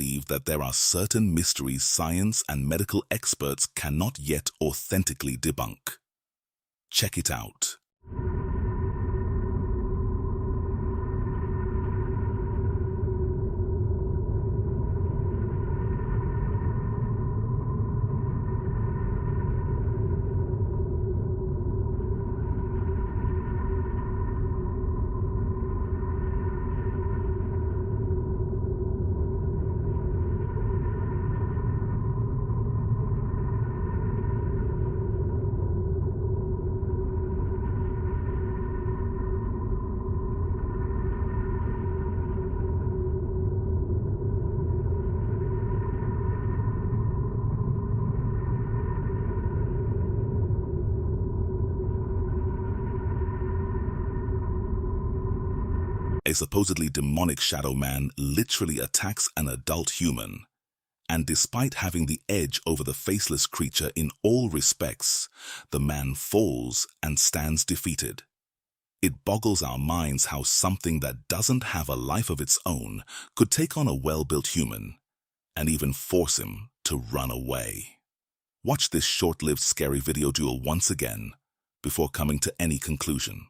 believe that there are certain mysteries science and medical experts cannot yet authentically debunk. Check it out. A supposedly demonic shadow man literally attacks an adult human, and despite having the edge over the faceless creature in all respects, the man falls and stands defeated. It boggles our minds how something that doesn't have a life of its own could take on a well-built human, and even force him to run away. Watch this short-lived scary video duel once again before coming to any conclusion.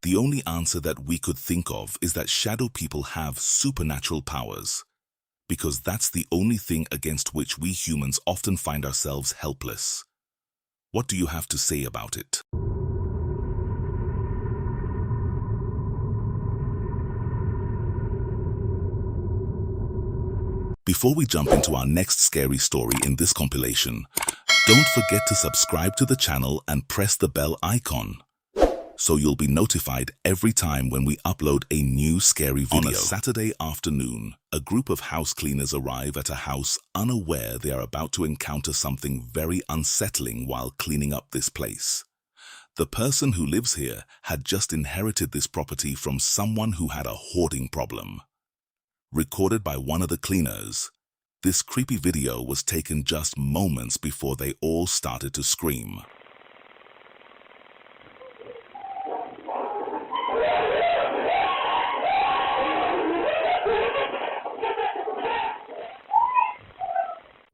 The only answer that we could think of is that shadow people have supernatural powers, because that's the only thing against which we humans often find ourselves helpless. What do you have to say about it? Before we jump into our next scary story in this compilation, don't forget to subscribe to the channel and press the bell icon, so you'll be notified every time when we upload a new scary video. On a Saturday afternoon, a group of house cleaners arrive at a house unaware they are about to encounter something very unsettling while cleaning up this place. The person who lives here had just inherited this property from someone who had a hoarding problem. Recorded by one of the cleaners, this creepy video was taken just moments before they all started to scream.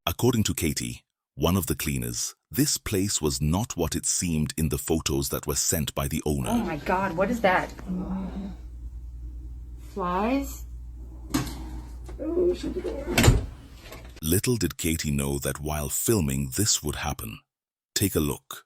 According to Katie, one of the cleaners, this place was not what it seemed in the photos that were sent by the owner. Oh my God, what is that? Flies? Oh, shut the door. Little did Katie know that while filming this would happen. Take a look.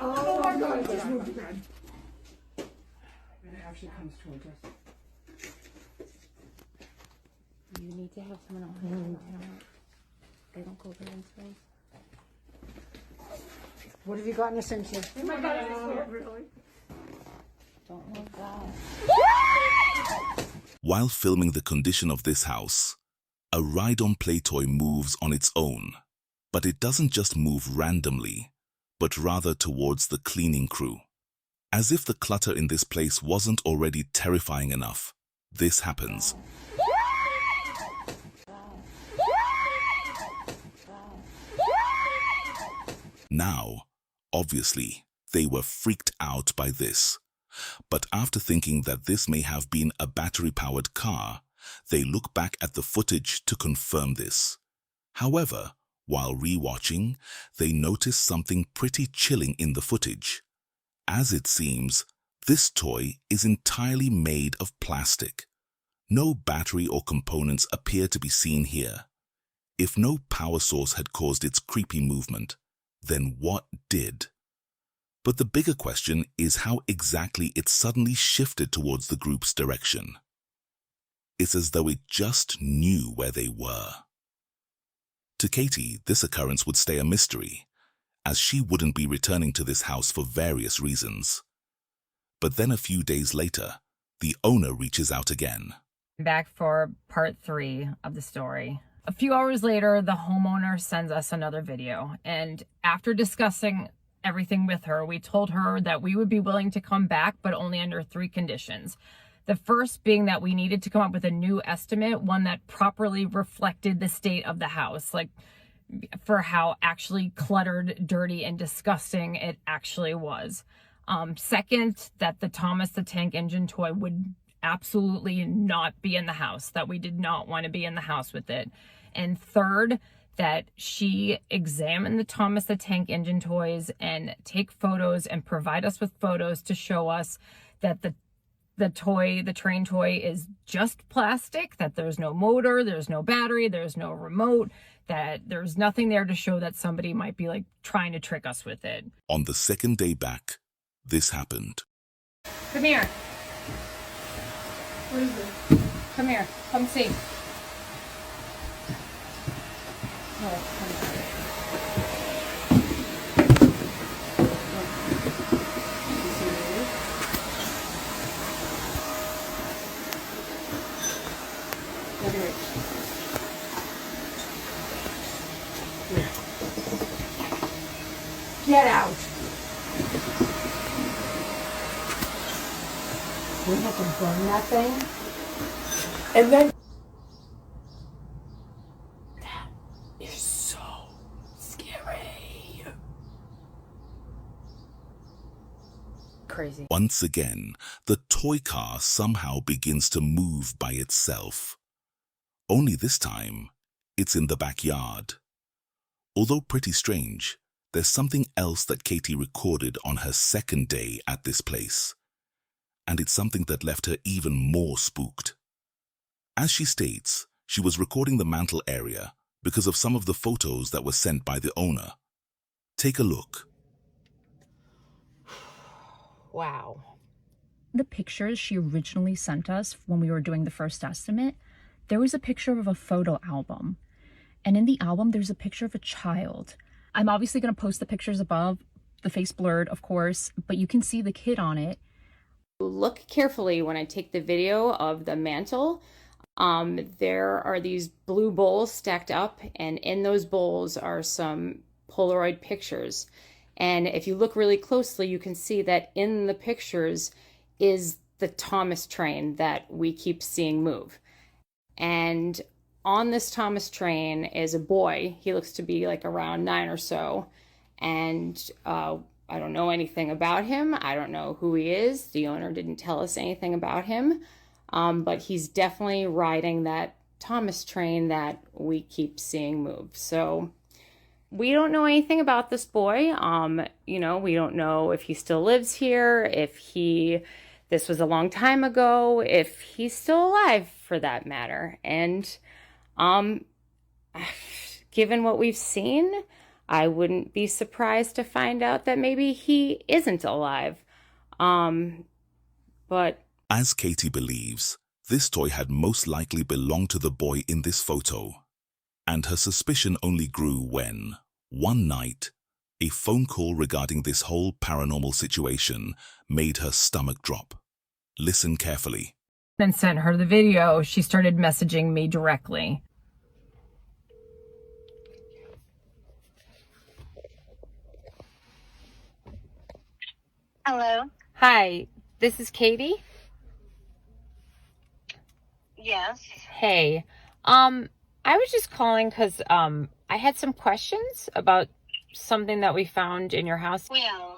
Oh my God, just move the bed. It actually comes towards us. You need to have someone else. They don't go there in space. What have you gotten us into? Oh my God, I'm scared, really. Don't look that. While filming the condition of this house, a ride-on play toy moves on its own, but it doesn't just move randomly, but rather towards the cleaning crew. As if the clutter in this place wasn't already terrifying enough, this happens. Now, obviously, they were freaked out by this. But after thinking that this may have been a battery-powered car, they look back at the footage to confirm this. However, while re-watching, they notice something pretty chilling in the footage. As it seems, this toy is entirely made of plastic. No battery or components appear to be seen here. If no power source had caused its creepy movement, then what did? But the bigger question is how exactly it suddenly shifted towards the group's direction. It's as though it just knew where they were. To Katie, this occurrence would stay a mystery, as she wouldn't be returning to this house for various reasons. But then a few days later, the owner reaches out again. Back for part 3 of the story. A few hours later, the homeowner sends us another video, and after discussing everything with her, we told her that we would be willing to come back, but only under 3 conditions. The first being that we needed to come up with a new estimate, one that properly reflected the state of the house, like for how actually cluttered, dirty, and disgusting it actually was. Second, that the Thomas the Tank Engine toy would absolutely not be in the house, that we did not want to be in the house with it. And third, that she examine the Thomas the Tank Engine toys and take photos and provide us with photos to show us that the train toy is just plastic, that there's no motor, there's no battery, there's no remote, that there's nothing there to show that somebody might be like trying to trick us with it. On the second day back, this happened. Come here. What is it? Come here. Come see. Oh, come on. Look at it. Get out. We have to burn that thing. And then that is so scary. Crazy. Once again, the toy car somehow begins to move by itself. Only this time, it's in the backyard. Although pretty strange, there's something else that Katie recorded on her second day at this place. And it's something that left her even more spooked. As she states, she was recording the mantle area because of some of the photos that were sent by the owner. Take a look. Wow. The pictures she originally sent us when we were doing the first estimate, there was a picture of a photo album. And in the album, there's a picture of a child. I'm obviously going to post the pictures above, the face blurred, of course, but you can see the kid on it. Look carefully when I take the video of the mantle. There are these blue bowls stacked up, and in those bowls are some Polaroid pictures. And if you look really closely, you can see that in the pictures is the Thomas train that we keep seeing move. And on this Thomas train is a boy. He looks to be like around 9 or so. And I don't know anything about him. I don't know who he is. The owner didn't tell us anything about him. But he's definitely riding that Thomas train that we keep seeing move. So we don't know anything about this boy. We don't know if he still lives here, this was a long time ago, if he's still alive for that matter. And given what we've seen, I wouldn't be surprised to find out that maybe he isn't alive. But as Katie believes, this toy had most likely belonged to the boy in this photo. And her suspicion only grew when, one night, a phone call regarding this whole paranormal situation made her stomach drop. Listen carefully. then sent her the video. She started messaging me directly. Hello. Hi, this is Katie. Yes. Hey, I was just calling because I had some questions about something that we found in your house. Well,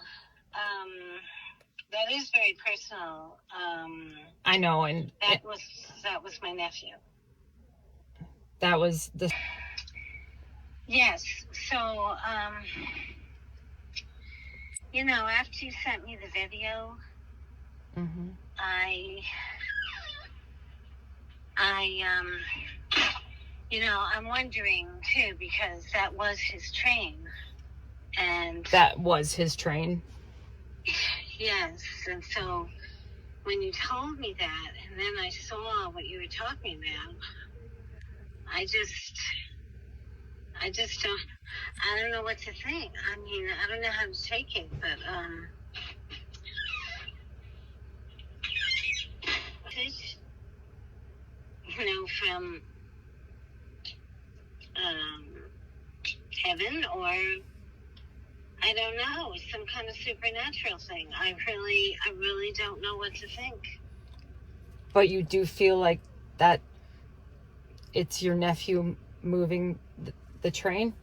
that is very personal. I know, and that was my nephew. that was the. Yes. So, after you sent me the video, Mm-hmm. I'm wondering too, because that was his train, and That was his train. yes, and so when you told me that, and then I saw what you were talking about, I I just don't. I don't know what to think. I mean, I don't know how to take it, but from heaven, or I don't know, some kind of supernatural thing. I really don't know what to think. But you do feel like that it's your nephew moving the train?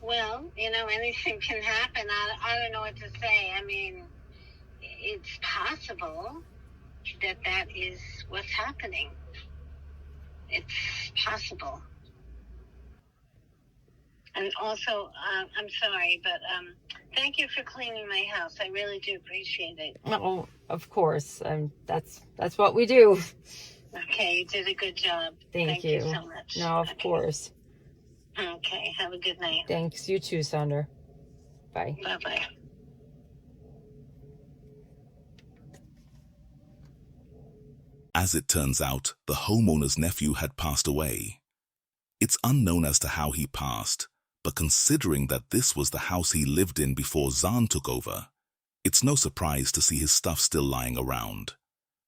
Well, anything can happen. I don't know what to say. I mean, it's possible that is what's happening. It's possible. And also, I'm sorry, but thank you for cleaning my house. I really do appreciate it. Oh, of course. That's what we do. Okay, you did a good job. Thank you so much. No, of course. Okay, have a good night. Thanks. You too, Sander. Bye. Bye-bye. As it turns out, the homeowner's nephew had passed away. It's unknown as to how he passed, but considering that this was the house he lived in before Zahn took over, it's no surprise to see his stuff still lying around.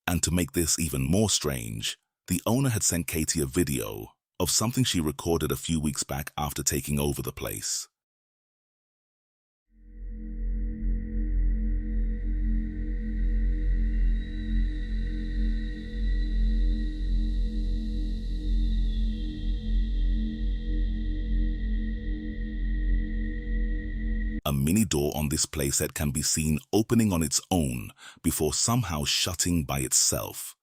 And to make this even more strange, the owner had sent Katie a video of something she recorded a few weeks back after taking over the place. A mini door on this playset can be seen opening on its own before somehow shutting by itself.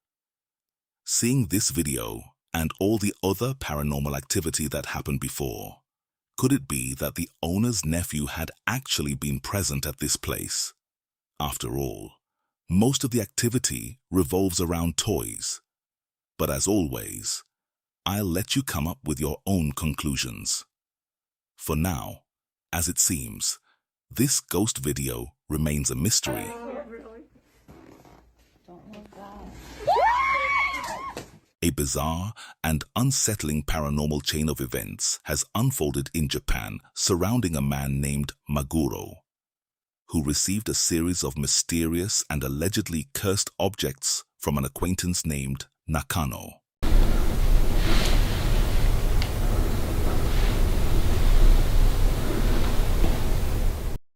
Seeing this video and all the other paranormal activity that happened before, could it be that the owner's nephew had actually been present at this place? After all, most of the activity revolves around toys. But as always, I'll let you come up with your own conclusions. For now, as it seems, this ghost video remains a mystery. A bizarre and unsettling paranormal chain of events has unfolded in Japan surrounding a man named Maguro, who received a series of mysterious and allegedly cursed objects from an acquaintance named Nakano.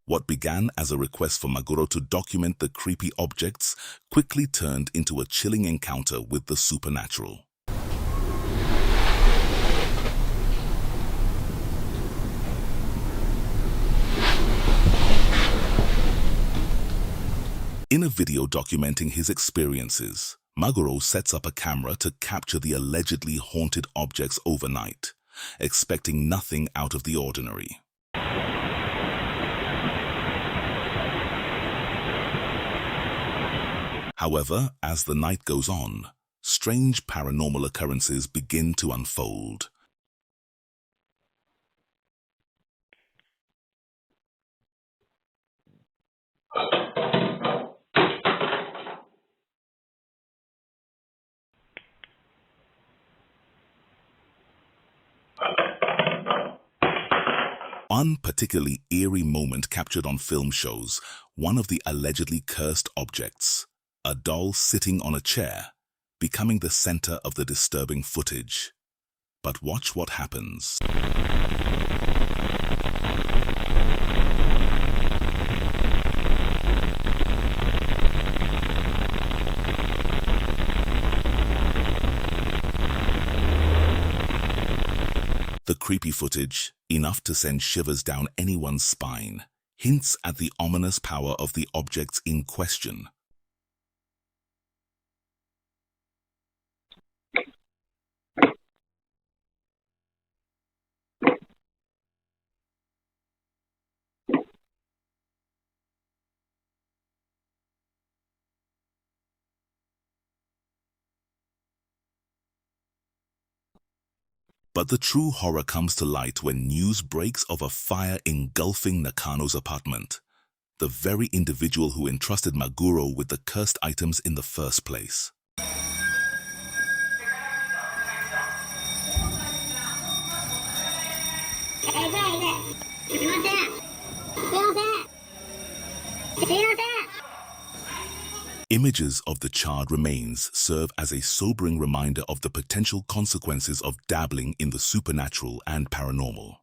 What began as a request for Maguro to document the creepy objects quickly turned into a chilling encounter with the supernatural. In a video documenting his experiences, Maguro sets up a camera to capture the allegedly haunted objects overnight, expecting nothing out of the ordinary. However, as the night goes on, strange paranormal occurrences begin to unfold. One particularly eerie moment captured on film shows one of the allegedly cursed objects, a doll sitting on a chair, becoming the center of the disturbing footage. But watch what happens. The creepy footage, enough to send shivers down anyone's spine, hints at the ominous power of the objects in question. But the true horror comes to light when news breaks of a fire engulfing Nakano's apartment, the very individual who entrusted Maguro with the cursed items in the first place. Images of the charred remains serve as a sobering reminder of the potential consequences of dabbling in the supernatural and paranormal.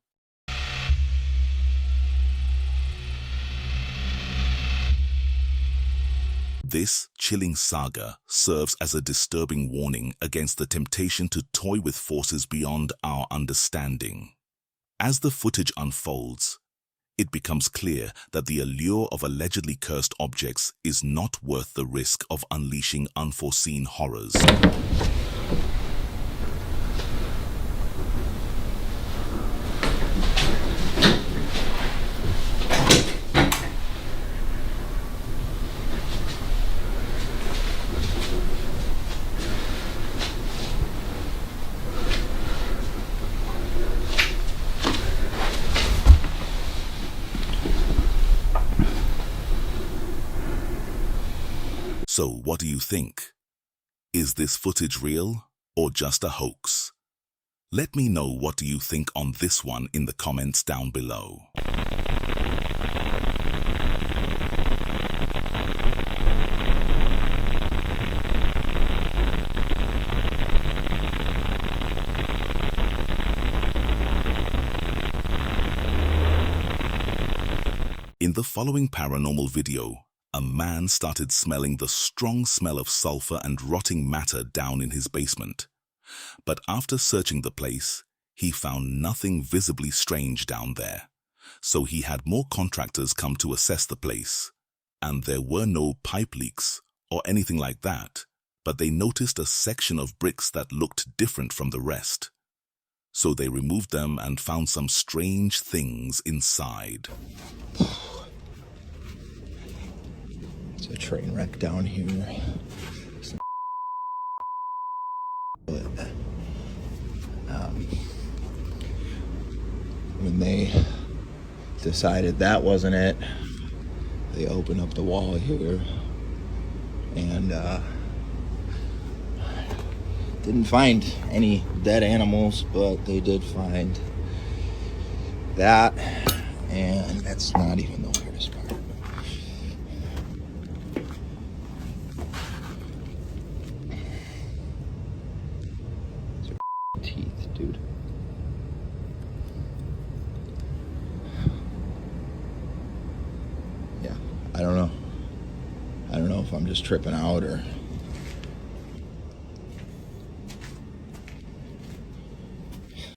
This chilling saga serves as a disturbing warning against the temptation to toy with forces beyond our understanding. As the footage unfolds, it becomes clear that the allure of allegedly cursed objects is not worth the risk of unleashing unforeseen horrors. So what do you think? Is this footage real or just a hoax? Let me know what do you think on this one in the comments down below. In the following paranormal video, a man started smelling the strong smell of sulfur and rotting matter down in his basement. But after searching the place, he found nothing visibly strange down there. So he had more contractors come to assess the place. And there were no pipe leaks or anything like that, but they noticed a section of bricks that looked different from the rest. So they removed them and found some strange things inside. It's a train wreck down here. When they decided that wasn't it, they opened up the wall here and didn't find any dead animals, but they did find that, and that's not even the weirdest part. Teeth, dude. Yeah, I don't know. I don't know if I'm just tripping out or...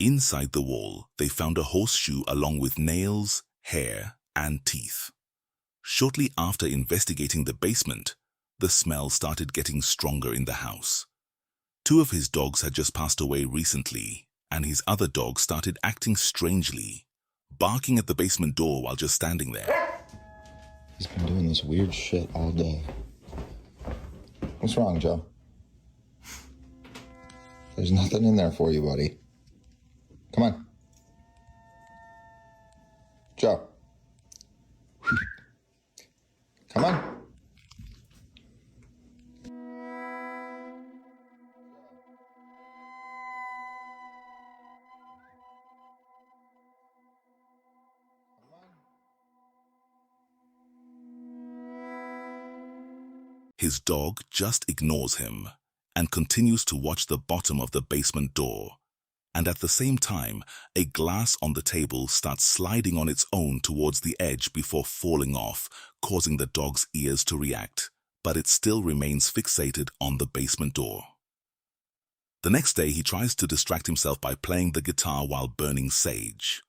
Inside the wall, they found a horseshoe along with nails, hair, and teeth. Shortly after investigating the basement, the smell started getting stronger in the house. 2 of his dogs had just passed away recently, and his other dog started acting strangely, barking at the basement door while just standing there. He's been doing this weird shit all day. What's wrong, Joe? There's nothing in there for you, buddy. Come on. Joe. Come on. His dog just ignores him and continues to watch the bottom of the basement door. And at the same time, a glass on the table starts sliding on its own towards the edge before falling off, causing the dog's ears to react, but it still remains fixated on the basement door. The next day, he tries to distract himself by playing the guitar while burning sage.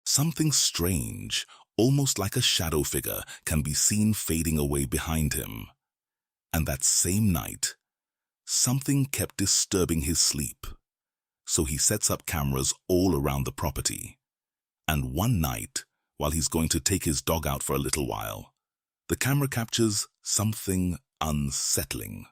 Something strange, almost like a shadow figure, can be seen fading away behind him. And that same night, something kept disturbing his sleep. So he sets up cameras all around the property. And one night, while he's going to take his dog out for a little while, the camera captures something unsettling.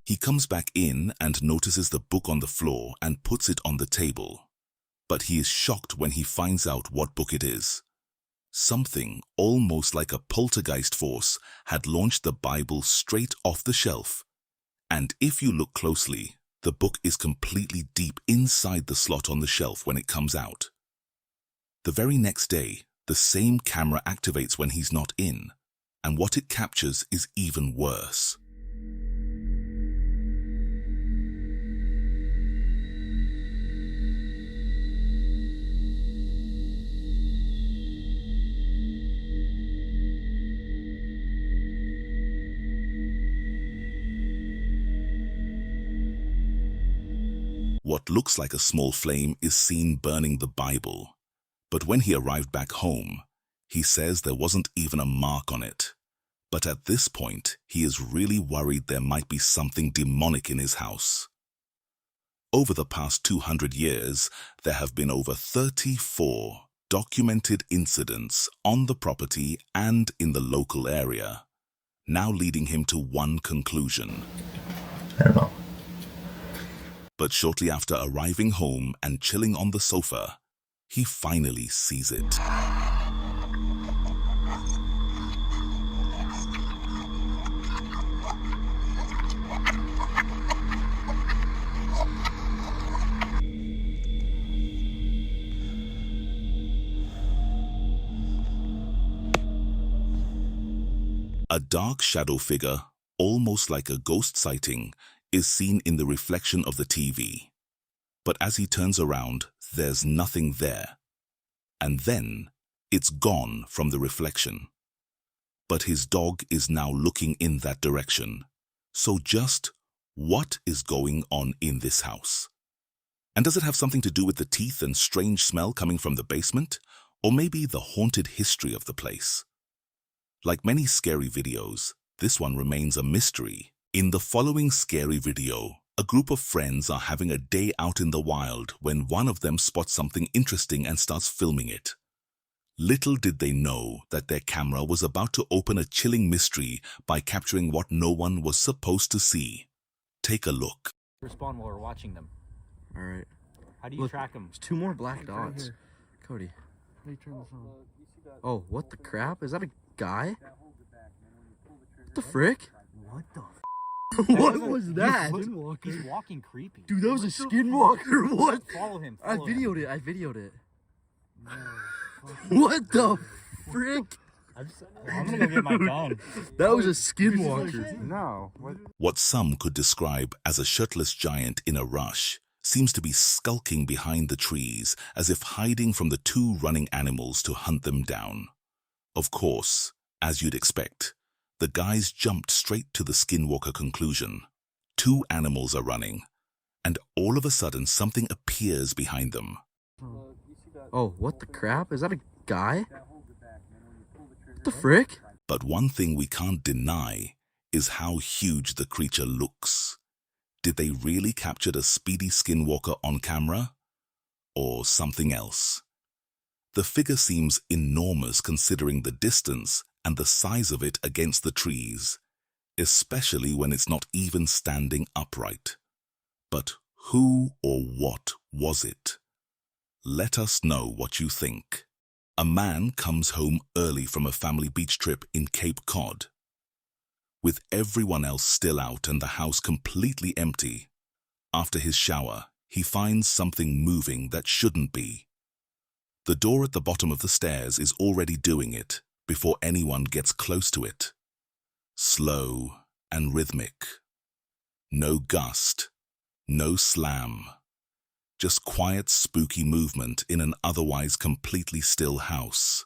He comes back in and notices the book on the floor and puts it on the table. But he is shocked when he finds out what book it is. Something almost like a poltergeist force had launched the Bible straight off the shelf. And if you look closely, the book is completely deep inside the slot on the shelf when it comes out. The very next day, the same camera activates when he's not in, and what it captures is even worse. What looks like a small flame is seen burning the Bible. But when he arrived back home, he says there wasn't even a mark on it. But at this point, he is really worried there might be something demonic in his house. Over the past 200 years, there have been over 34 documented incidents on the property and in the local area, now leading him to one conclusion. I don't know. But shortly after arriving home and chilling on the sofa, he finally sees it. A dark shadow figure, almost like a ghost sighting, is seen in the reflection of the TV. But as he turns around, there's nothing there. And then, it's gone from the reflection. But his dog is now looking in that direction. So just what is going on in this house? And does it have something to do with the teeth and strange smell coming from the basement? Or maybe the haunted history of the place? Like many scary videos, this one remains a mystery. In the following scary video, a group of friends are having a day out in the wild when one of them spots something interesting and starts filming it. Little did they know that their camera was about to open a chilling mystery by capturing what no one was supposed to see. Take a look. Respond while we're watching them. All right. How do you track them? There's 2 more black dots. Cody. How do you turn this on? Oh, what the crap? Is that a guy? What the frick? What the What was that? He's walking creepy. Dude, that was a skinwalker. What? Follow him. I Follow him. videoed it. What the frick? I'm gonna go get my gun. That was a skinwalker. No. What some could describe as a shirtless giant in a rush seems to be skulking behind the trees as if hiding from the 2 running animals to hunt them down. Of course, as you'd expect, the guys jumped straight to the skinwalker conclusion. 2 animals are running, and all of a sudden something appears behind them. Oh, what the crap? Is that a guy? What the frick? But one thing we can't deny is how huge the creature looks. Did they really capture a speedy skinwalker on camera? Or something else? The figure seems enormous considering the distance and the size of it against the trees, especially when it's not even standing upright. But who or what was it? Let us know what you think. A man comes home early from a family beach trip in Cape Cod. With everyone else still out and the house completely empty, after his shower, he finds something moving that shouldn't be. The door at the bottom of the stairs is already doing it before anyone gets close to it. Slow and rhythmic. No gust, no slam. Just quiet, spooky movement in an otherwise completely still house.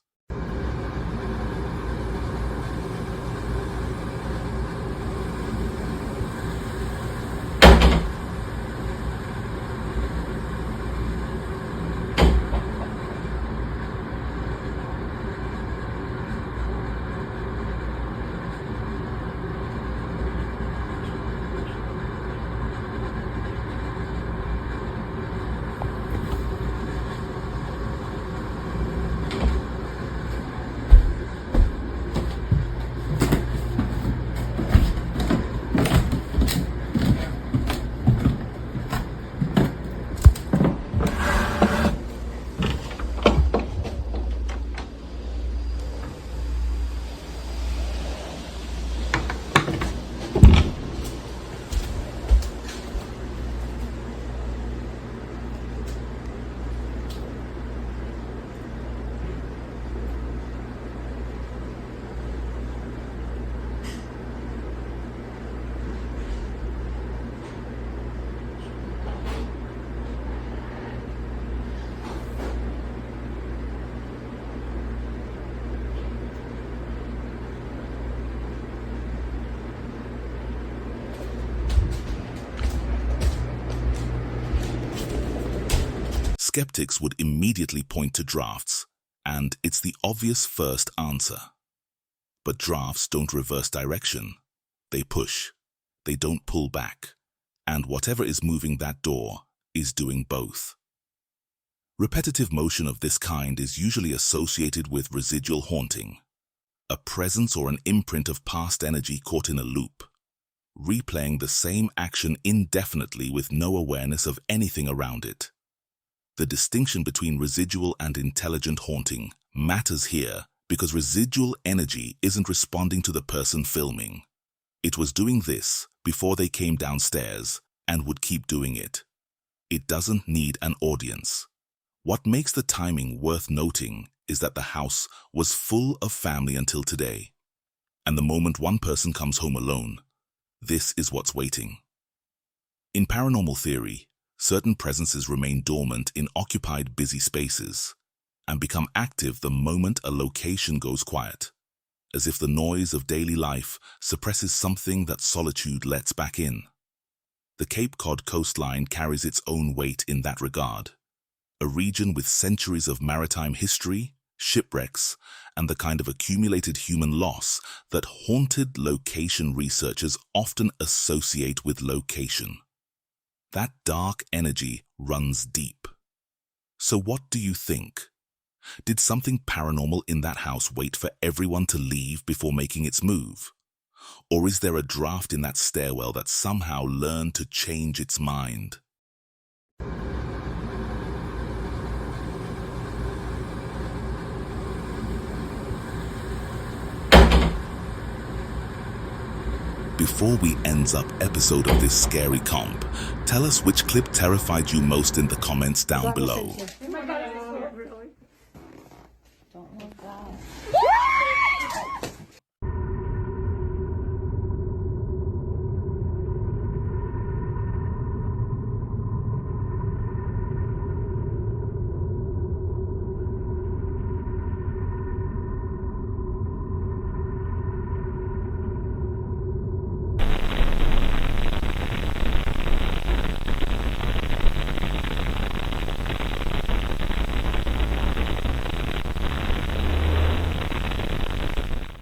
skeptics would immediately point to drafts, and it's the obvious first answer. But drafts don't reverse direction. They push. They don't pull back. And whatever is moving that door is doing both. Repetitive motion of this kind is usually associated with residual haunting, a presence or an imprint of past energy caught in a loop, replaying the same action indefinitely with no awareness of anything around it. The distinction between residual and intelligent haunting matters here because residual energy isn't responding to the person filming. It was doing this before they came downstairs and would keep doing it. It doesn't need an audience. What makes the timing worth noting is that the house was full of family until today. And the moment one person comes home alone, this is what's waiting. In paranormal theory, certain presences remain dormant in occupied busy spaces and become active the moment a location goes quiet, as if the noise of daily life suppresses something that solitude lets back in. The Cape Cod coastline carries its own weight in that regard, a region with centuries of maritime history, shipwrecks, and the kind of accumulated human loss that haunted location researchers often associate with location. That dark energy runs deep. So what do you think? Did something paranormal in that house wait for everyone to leave before making its move? Or is there a draft in that stairwell that somehow learned to change its mind? Before we ends up episode of this scary comp, tell us which clip terrified you most in the comments down below.